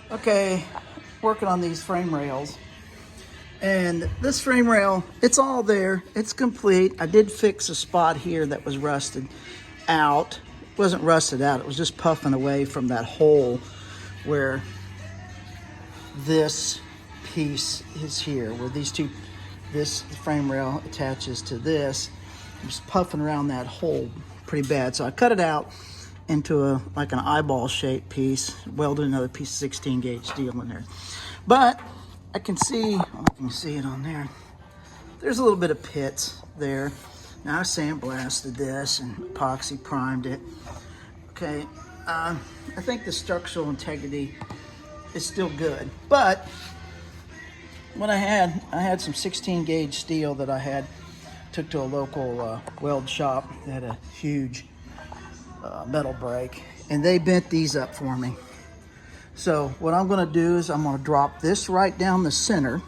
Okay, working on these frame rails. And this frame rail, it's all there. It's complete. I did fix a spot here that was rusted out. It wasn't rusted out. It was just puffing away from that hole where this piece is here, where this frame rail attaches to this. I'm just puffing around that hole pretty bad. So I cut it out into like an eyeball shaped piece, welded another piece of 16 gauge steel in there. But I can see, you can see it on there. There's a little bit of pits there. Now I sandblasted this and epoxy primed it. Okay, I think the structural integrity is still good, but what I had some 16 gauge steel that I took to a local weld shop. They had a huge metal brake, and they bent these up for me. So what I'm going to do is I'm going to drop this right down the center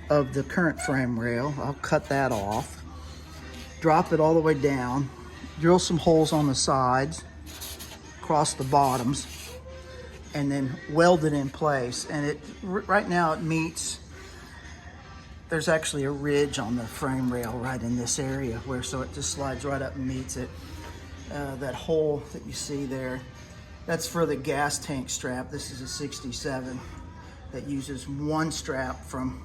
of the current frame rail. I'll cut that off, drop it all the way down, drill some holes on the sides, across the bottoms, and then weld it in place. And right now it meets, there's actually a ridge on the frame rail right in this area so it just slides right up and meets it. That hole that you see there, that's for the gas tank strap. This is a 67 that uses one strap from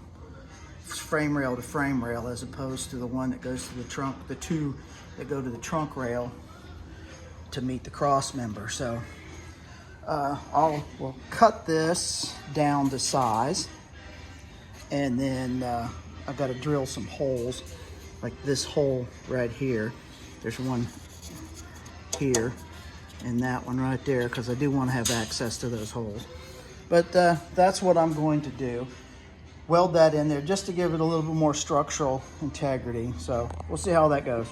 frame rail to frame rail, as opposed to the one that goes to the trunk, the two that go to the trunk rail to meet the cross member. So we'll cut this down to size, and then I've got to drill some holes, like this hole right here. There's one here and that one right there, because I do want to have access to those holes. But that's what I'm going to do. Weld that in there just to give it a little bit more structural integrity. So we'll see how that goes.